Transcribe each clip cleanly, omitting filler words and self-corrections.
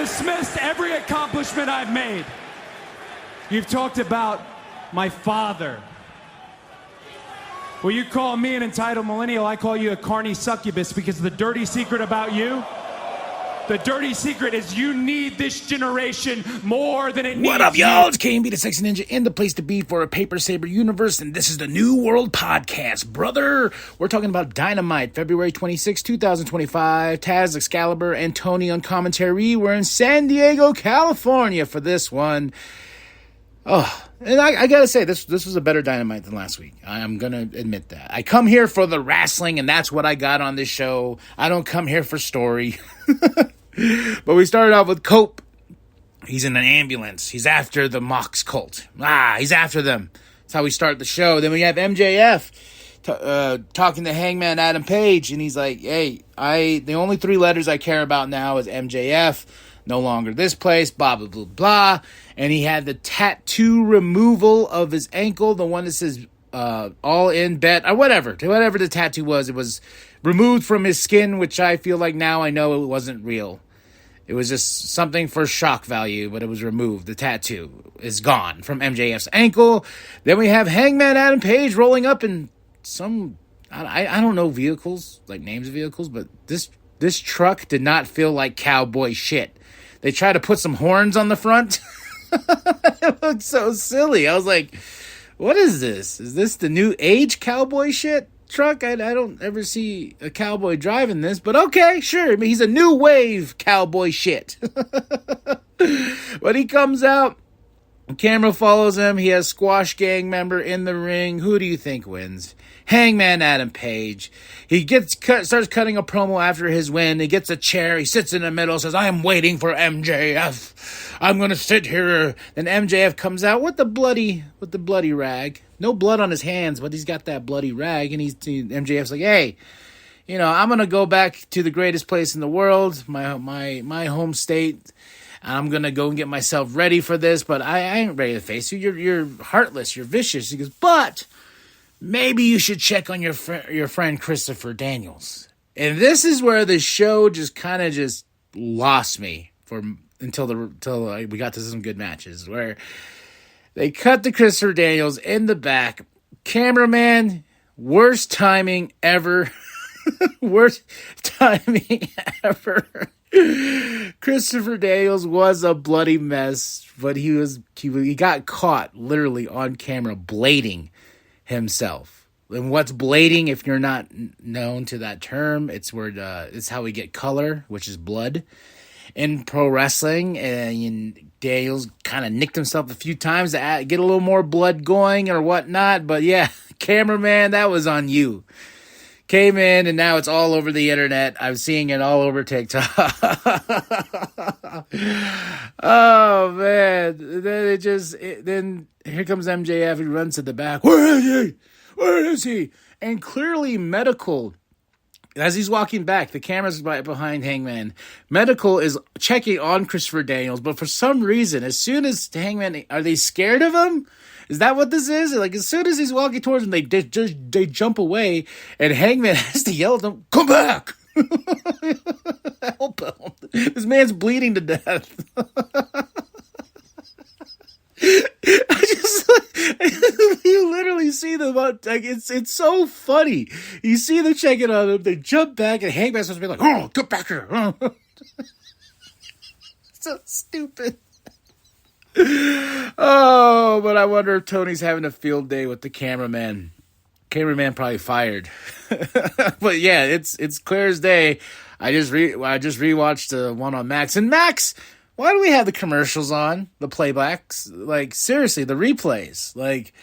dismissed every accomplishment I've made. You've talked about my father. Well, you call me an entitled millennial, I call you a carny succubus, because the dirty secret about you, the dirty secret is you need this generation more than it needs you. What up, y'all? It's KMB, the Sexy Ninja, and the place to be for a Paper Saber universe, and this is the New World Podcast, brother. We're talking about Dynamite, February 26, 2025. Taz, Excalibur, and Tony on commentary. We're in San Diego, California for this one. Oh, and I gotta say, this was a better Dynamite than last week. I'm gonna admit that. I come here for the wrestling, and that's what I got on this show. I don't come here for story. But we started off with Cope. He's in an ambulance. He's after the Mox cult. He's after them. That's how we start the show. Then we have MJF talking to Hangman Adam Page, and he's like, hey, the only three letters I care about now is MJF. No longer this place, blah, blah, blah, blah. And he had the tattoo removal of his ankle, the one that says all in bet, or whatever the tattoo was. It was removed from his skin, which I feel like now I know it wasn't real. It was just something for shock value, but it was removed. The tattoo is gone from MJF's ankle. Then we have Hangman Adam Page rolling up in some, I don't know vehicles, like names of vehicles, but this truck did not feel like cowboy shit. They tried to put some horns on the front. It looked so silly. I was like, what is this? Is this the new age cowboy shit truck? I don't ever see a cowboy driving this, but okay, sure. I mean, he's a new wave cowboy shit. But he comes out. The camera follows him. He has Squash Gang member in the ring. Who do you think wins? Hangman Adam Page. He starts cutting a promo after his win. He gets a chair. He sits in the middle, says, I am waiting for MJF. I'm going to sit here. Then MJF comes out with the bloody rag. No blood on his hands, but he's got that bloody rag. And MJF's like, hey, I'm going to go back to the greatest place in the world, my home state. I'm going to go and get myself ready for this, but I ain't ready to face you. You're heartless. You're vicious. He goes, but maybe you should check on your friend Christopher Daniels. And this is where the show just kind of just lost me until we got to some good matches where they cut to Christopher Daniels in the back. Cameraman, worst timing ever. Worst timing ever. Christopher Daniels was a bloody mess, but he got caught literally on camera blading himself. And what's blading, if you're not known to that term, it's how we get color, which is blood in pro wrestling. And Daniels kind of nicked himself a few times to get a little more blood going or whatnot. But yeah, cameraman, that was on you. Came in, and now it's all over the internet. I'm seeing it all over TikTok. Oh, man. Then here comes MJF. He runs to the back. Where is he? Where is he? And clearly Medical, as he's walking back, the camera's right behind Hangman. Medical is checking on Christopher Daniels, but for some reason, as soon as Hangman, are they scared of him? Is that what this is? Like, as soon as he's walking towards them, they jump away, and Hangman has to yell at them, come back! Help him. This man's bleeding to death. You literally see them, like, it's so funny. You see them checking on him, they jump back, and Hangman's supposed to be like, oh, get back here. So stupid. Oh, but I wonder if Tony's having a field day with the cameraman. Cameraman probably fired. But yeah, it's clear as day. I just rewatched the one on Max. And Max, why do we have the commercials on? The playbacks? Like, seriously, the replays. Like,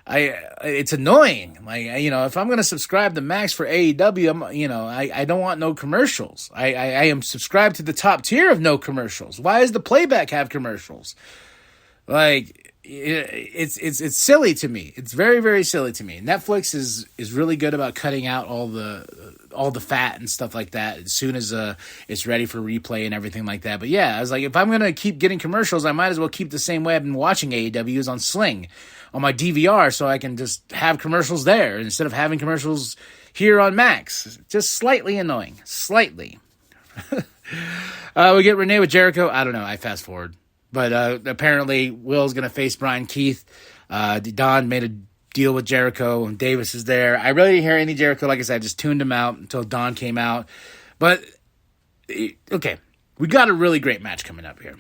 it's annoying. Like, if I'm going to subscribe to Max for AEW, I don't want no commercials. I am subscribed to the top tier of no commercials. Why does the playback have commercials? Like, it's silly to me. It's very, very silly to me. Netflix is really good about cutting out all the fat and stuff like that as soon as it's ready for replay and everything like that. But yeah, I was like, if I'm gonna keep getting commercials, I might as well keep the same way I've been watching AEW is on Sling, on my DVR, so I can just have commercials there instead of having commercials here on Max. Just slightly annoying, slightly. We get Renee with Jericho. I don't know. I fast forward. But apparently Will's going to face Brian Keith. Don made a deal with Jericho, and Davis is there. I really didn't hear any Jericho. Like I said, I just tuned him out until Don came out. But, okay, we got a really great match coming up here.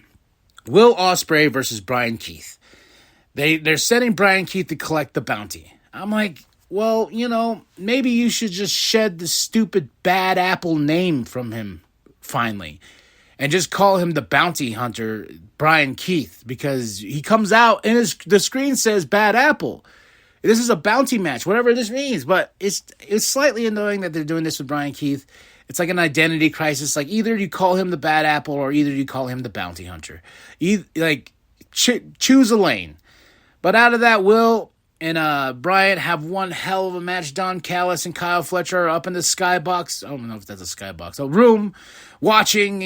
Will Ospreay versus Brian Keith. They're sending Brian Keith to collect the bounty. I'm like, well, maybe you should just shed the stupid bad apple name from him finally and just call him the bounty hunter, Brian Keith, because he comes out and the screen says bad apple. This is a bounty match, whatever this means, but it's slightly annoying that they're doing this with Brian Keith. It's like an identity crisis. Like, either you call him the bad apple or either you call him the bounty hunter. Choose a lane. But out of that, Will and Brian have one hell of a match. Don Callis and Kyle Fletcher are up in the skybox. I don't know if that's a skybox. A room watching,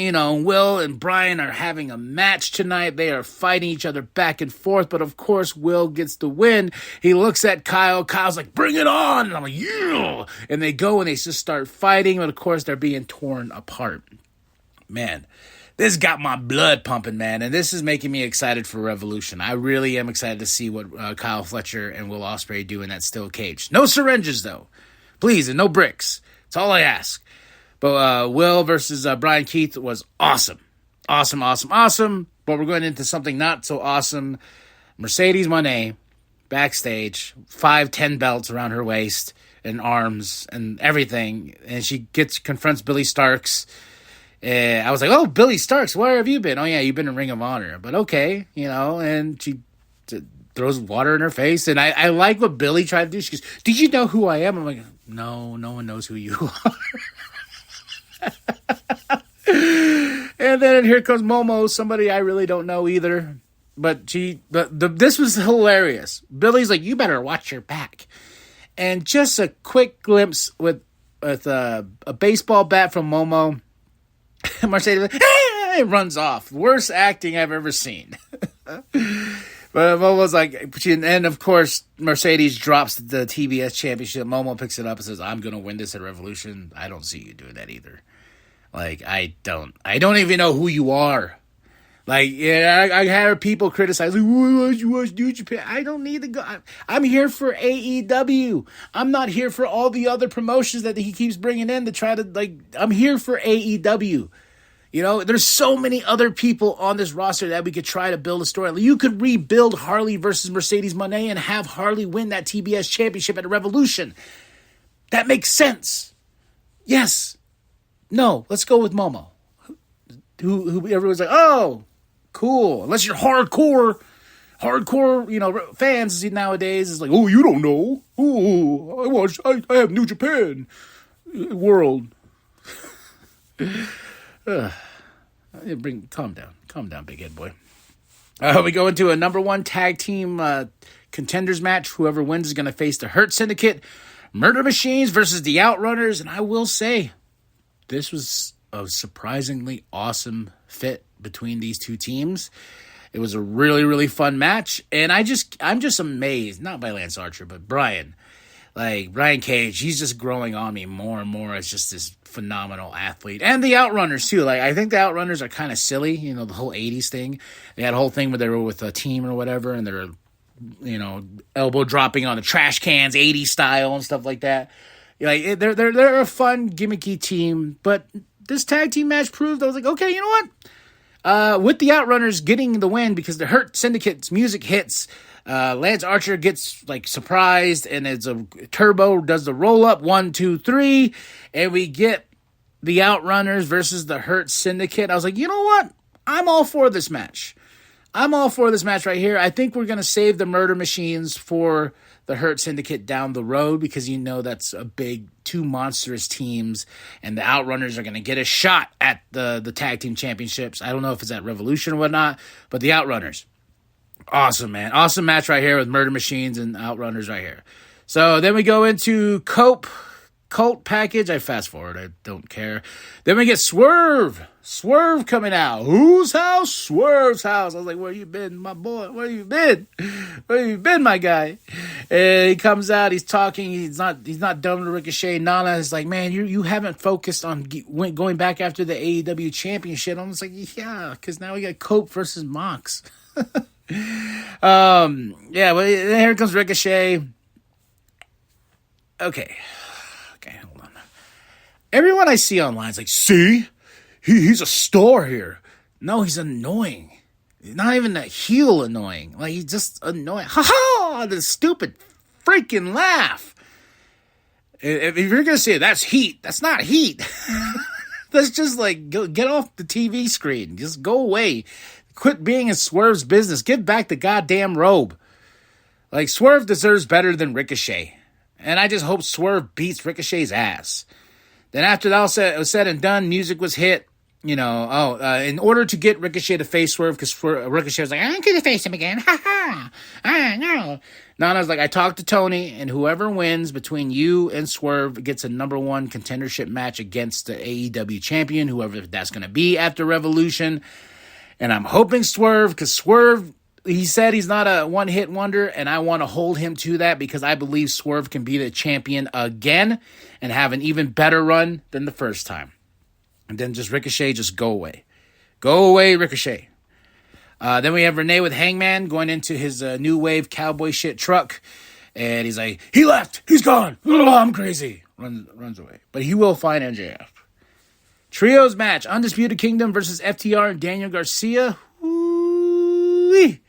Will and Brian are having a match tonight. They are fighting each other back and forth. But, of course, Will gets the win. He looks at Kyle. Kyle's like, bring it on. And I'm like, yeah. And they go and they just start fighting. But, of course, they're being torn apart. Man, this got my blood pumping, man, and this is making me excited for Revolution. I really am excited to see what Kyle Fletcher and Will Ospreay do in that steel cage. No syringes, though. Please, and no bricks. That's all I ask. But Will versus Brian Keith was awesome. Awesome. But we're going into something not so awesome. Mercedes Moné, backstage, 5-10 belts around her waist and arms and everything, and she confronts Billy Starks. I was like, oh, Billy Starks, where have you been? Oh, yeah, you've been in Ring of Honor. But okay, and she throws water in her face. And I like what Billy tried to do. She goes, did you know who I am? I'm like, no one knows who you are. And then here comes Momo, somebody I really don't know either. But this was hilarious. Billy's like, you better watch your back. And just a quick glimpse with a baseball bat from Momo. Mercedes runs off. Worst acting I've ever seen. But Momo's like, and of course, Mercedes drops the TBS championship. Momo picks it up and says, I'm going to win this at Revolution. I don't see you doing that either. Like, I don't even know who you are. Like, yeah, I hear people criticize, like, why you watch New Japan? I don't need to go. I'm here for AEW. I'm not here for all the other promotions that he keeps bringing in to try to, I'm here for AEW. There's so many other people on this roster that we could try to build a story. You could rebuild Harley versus Mercedes Moné and have Harley win that TBS championship at a Revolution. That makes sense. Yes. No, let's go with Momo. Who everyone's like, oh, cool. Unless you're hardcore, fans nowadays is like, oh, you don't know. Oh, I have New Japan World. Calm down, big head boy. We go into a number one tag team contenders match. Whoever wins is going to face the Hurt Syndicate, Murder Machines versus the Outrunners. And I will say, this was a surprisingly awesome fit between these two teams. It was a really, really fun match. And I'm just amazed, not by Lance Archer, but Brian. Like, Brian Cage, he's just growing on me more and more as just this phenomenal athlete. And the Outrunners, too. Like, I think the Outrunners are kind of silly, the whole 80s thing. They had a whole thing where they were with a team or whatever, and they're, elbow dropping on the trash cans, 80s style and stuff like that. Like, they're a fun, gimmicky team. But this tag team match proved, I was like, okay, you know what? With the Outrunners getting the win because the Hurt Syndicate's music hits, Lance Archer gets surprised, and it's a Turbo does the roll up 1, 2, 3, and we get the Outrunners versus the Hurt Syndicate. I was like, you know what? I'm all for this match. Right here. I think we're gonna save the Murder Machines for the Hurt Syndicate down the road because that's a big two monstrous teams, and the Outrunners are gonna get a shot at the tag team championships. I don't know if it's at Revolution or whatnot, but the Outrunners. Awesome, man. Awesome match right here with Murder Machines and Outrunners right here. So then we go into Cope Colt package. I fast forward. I don't care. Then we get Swerve. Swerve coming out. Whose house? Swerve's house. I was like, where you been, my boy? Where you been? Where you been, my guy? And he comes out. He's talking. He's not done with Ricochet. Nana is like, man, you haven't focused on going back after the AEW championship. I'm just like, yeah, because now we got Cope versus Mox. Yeah, well, here comes Ricochet. Okay, hold on. Everyone I see online is like, see? He's a star here. No, he's annoying. Not even a heel annoying. Like, he's just annoying. Ha ha! The stupid freaking laugh. If you're going to say that's heat, that's not heat. That's just like, get off the TV screen. Just go away. Quit being in Swerve's business. Give back the goddamn robe. Like, Swerve deserves better than Ricochet. And I just hope Swerve beats Ricochet's ass. Then after that all was said and done, music was hit. In order to get Ricochet to face Swerve, because Ricochet was like, I'm going to face him again. Ha ha. No. Nana's like, I talked to Tony, and whoever wins between you and Swerve gets a number one contendership match against the AEW champion, whoever that's going to be after Revolution. And I'm hoping Swerve, because Swerve, he said he's not a one-hit wonder, and I want to hold him to that because I believe Swerve can be the champion again and have an even better run than the first time. And then just Ricochet, just go away. Go away, Ricochet. Then we have Renee with Hangman going into his new wave cowboy shit truck. And he's like, he left. He's gone. I'm crazy. Runs away. But he will find MJF. Trios match. Undisputed Kingdom versus FTR and Daniel Garcia. Woo-wee.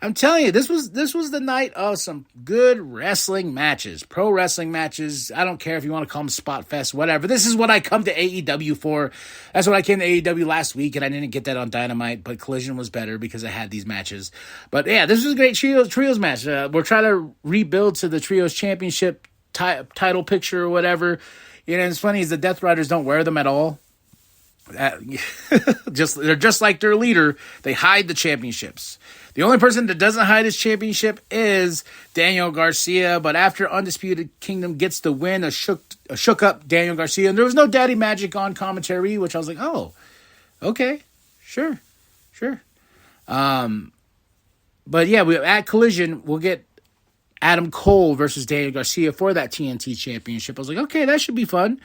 I'm telling you, this was the night of some good wrestling matches. Pro wrestling matches. I don't care if you want to call them Spot Fest, whatever. This is what I come to AEW for. That's what I came to AEW last week, and I didn't get that on Dynamite, but Collision was better because I had these matches. But yeah, this was a great trios match. We're trying to rebuild to the Trios Championship title picture or whatever. It's funny is the Death Riders don't wear them at all. They're just like their leader. They hide the championships. The only person that doesn't hide his championship is Daniel Garcia. But after Undisputed Kingdom gets the win, a shook up Daniel Garcia, and there was no Daddy Magic on commentary, which I was like, oh, okay, sure. But yeah, at Collision we'll get Adam Cole versus Daniel Garcia for that TNT championship. I was like, okay, that should be fun.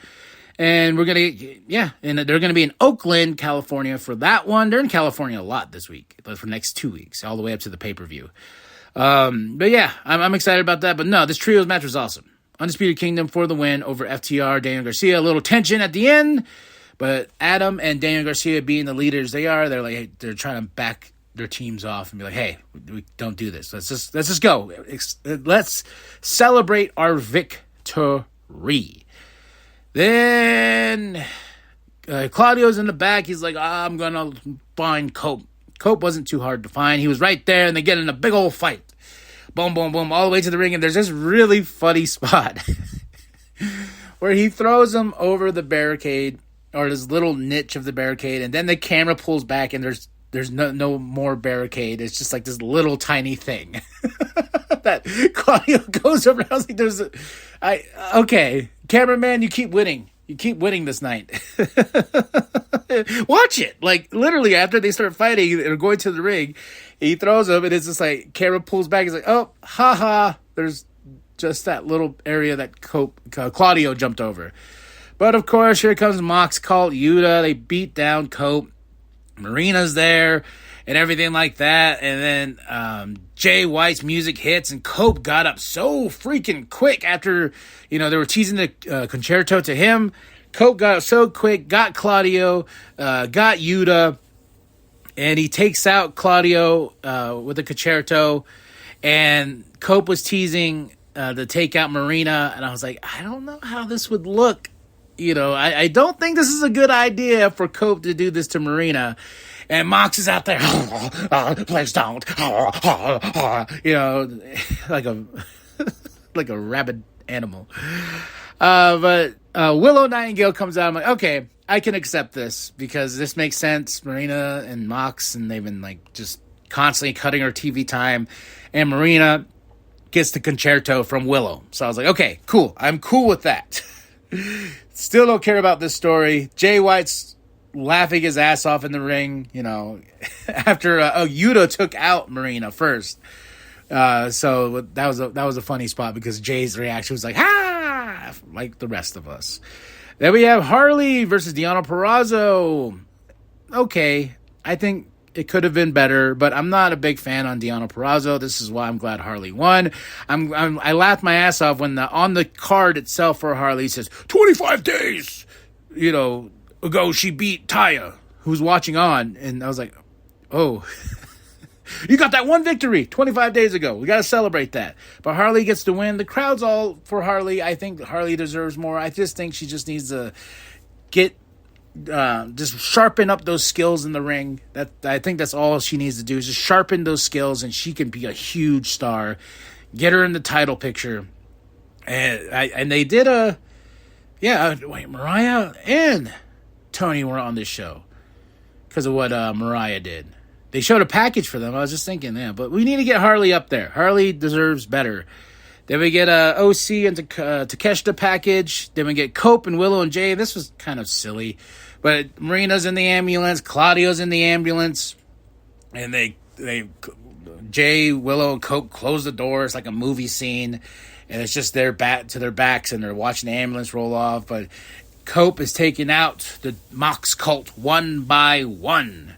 And and they're going to be in Oakland, California for that one. They're in California a lot this week, but for the next 2 weeks, all the way up to the pay-per-view. But yeah, I'm excited about that. But no, this trios match was awesome. Undisputed Kingdom for the win over FTR, Daniel Garcia. A little tension at the end, but Adam and Daniel Garcia being the leaders they're like, hey, they're trying to back their teams off and be like, hey, we don't do this. Let's just go. Let's celebrate our victory. Then Claudio's in the back. He's like, I'm going to find Cope. Cope wasn't too hard to find. He was right there, and they get in a big old fight. Boom, boom, boom, all the way to the ring, and there's this really funny spot where he throws him over the barricade, or this little niche of the barricade, and then the camera pulls back, and there's no more barricade. It's just like this little tiny thing that Claudio goes over. I was like, okay, cameraman, you keep winning. You keep winning this night. Watch it. Like, literally, after they start fighting or going to the ring, he throws him, and it's just like, camera pulls back. He's like, oh, haha. There's just that little area that Claudio jumped over. But, of course, here comes Mox, Colt, Yuta. They beat down Cope. Marina's there and everything like that. And then Jay White's music hits, and Cope got up so freaking quick after, they were teasing the concerto to him. Cope got up so quick, got Claudio, got Yuta, and he takes out Claudio with the concerto. And Cope was teasing to take out Marina, and I was like, I don't know how this would look. I don't think this is a good idea for Cope to do this to Marina. And Mox is out there, please don't, like a rabid animal. But Willow Nightingale comes out. I'm like, okay, I can accept this because this makes sense. Marina and Mox, and they've been like just constantly cutting her TV time. And Marina gets the concerto from Willow. So I was like, okay, cool. I'm cool with that. Still don't care about this story. Jay White's laughing his ass off in the ring, after Yuta took out Marina first. So that was a funny spot because Jay's reaction was like, ha! Like the rest of us. Then we have Harley versus Deonna Purrazzo. Okay, I think it could have been better, but I'm not a big fan on Deonna Purrazzo. This is why I'm glad Harley won. I laughed my ass off when on the card itself for Harley says 25 days, ago she beat Taya, who's watching on, and I was like, oh, you got that one victory 25 days ago. We got to celebrate that. But Harley gets to win. The crowd's all for Harley. I think Harley deserves more. I just think she just needs to just sharpen up those skills in the ring. I think that's all she needs to do is just sharpen those skills, and she can be a huge star. Get her in the title picture. And they did Mariah and Tony were on this show because of what Mariah did. They showed a package for them. I was just thinking, but we need to get Harley up there. Harley deserves better. Then we get OC and Takeshita package. Then we get Cope and Willow and Jay. This was kind of silly. But Marina's in the ambulance. Claudio's in the ambulance. And Jay, Willow, and Cope close the door. It's like a movie scene. And it's just their backs, and they're watching the ambulance roll off. But Cope is taking out the Mox cult one by one.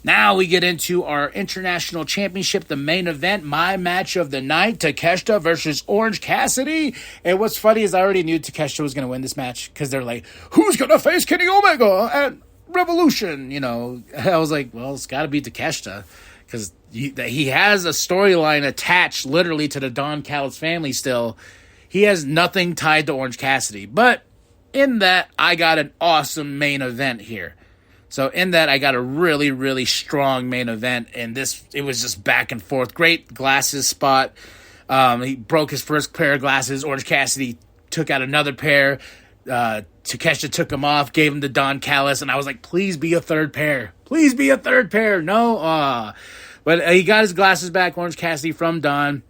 Now we get into our International Championship, the main event, my match of the night, Takeshita versus Orange Cassidy. And what's funny is I already knew Takeshita was going to win this match because they're like, who's going to face Kenny Omega at Revolution? I was like, well, it's got to be Takeshita because he has a storyline attached literally to the Don Callis family still. He has nothing tied to Orange Cassidy. But in that, I got an awesome main event here. So in that, I got a really, really strong main event, and it was just back and forth. Great glasses spot. He broke his first pair of glasses. Orange Cassidy took out another pair. Takeshita took him off, gave him to Don Callis, and I was like, please be a third pair. Please be a third pair. No. But he got his glasses back, Orange Cassidy, from Don.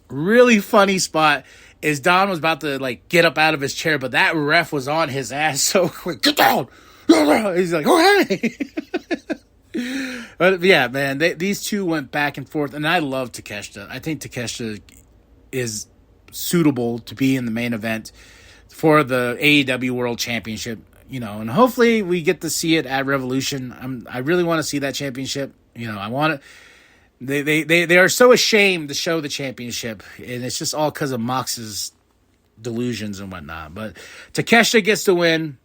Really funny spot is Don was about to, get up out of his chair, but that ref was on his ass so quick. Get down! He's like, oh, hey! But yeah, man, these two went back and forth, and I love Takeshita. I think Takeshita is suitable to be in the main event for the AEW World Championship, and hopefully we get to see it at Revolution. I really want to see that championship. I want it. They are so ashamed to show the championship, and it's just all because of Mox's delusions and whatnot. But Takeshita gets to win.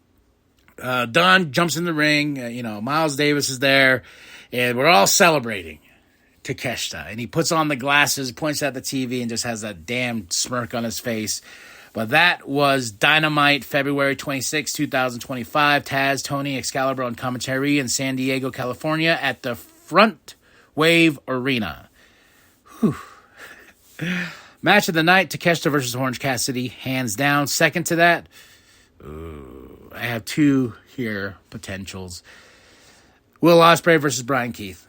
Don jumps in the ring. Miles Davis is there, and we're all celebrating Takeshita. And he puts on the glasses, points at the TV, and just has that damn smirk on his face. But that was Dynamite, February 26, 2025. Taz, Tony, Excalibur on commentary in San Diego, California at the Front Wave Arena. Whew. Match of the night, Takeshita versus Orange Cassidy. Hands down. Second to that, I have two here, potentials. Will Ospreay versus Brian Keith.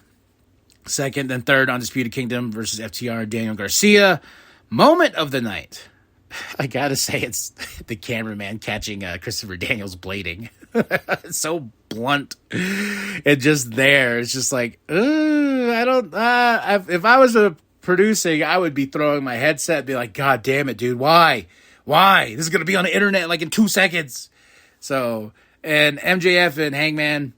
Second and third, Undisputed Kingdom versus FTR, Daniel Garcia. Moment of the night. I gotta say, it's the cameraman catching Christopher Daniels blading. It's so blunt. And just there, it's just like, I don't, if I was producing, I would be throwing my headset and be like, God damn it, dude, why? This is gonna be on the internet in 2 seconds. So, and MJF and Hangman,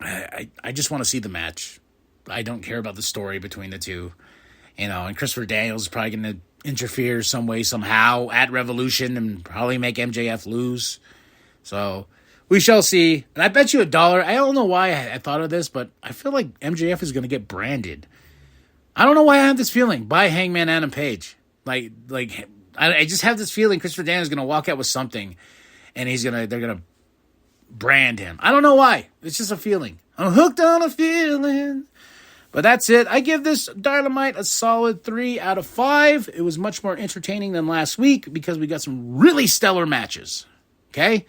I just want to see the match. I don't care about the story between the two. And Christopher Daniels is probably going to interfere some way, somehow at Revolution and probably make MJF lose. So, we shall see. And I bet you $1. I don't know why I thought of this, but I feel like MJF is going to get branded. I don't know why I have this feeling by Hangman Adam Page. I just have this feeling Christopher Daniels is going to walk out with something. And they're going to brand him. I don't know why. It's just a feeling. I'm hooked on a feeling. But that's it. I give this Dynamite a solid 3 out of 5. It was much more entertaining than last week because we got some really stellar matches. Okay?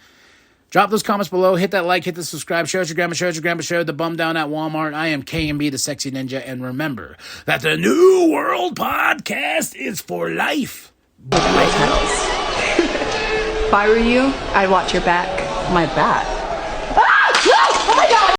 Drop those comments below. Hit that like. Hit the subscribe. Share it with your grandma. Share the bum down at Walmart. I am KMB, the Sexy Ninja. And remember that the New World Podcast is for life. Lighthouse. If I were you, I'd watch your back. My back?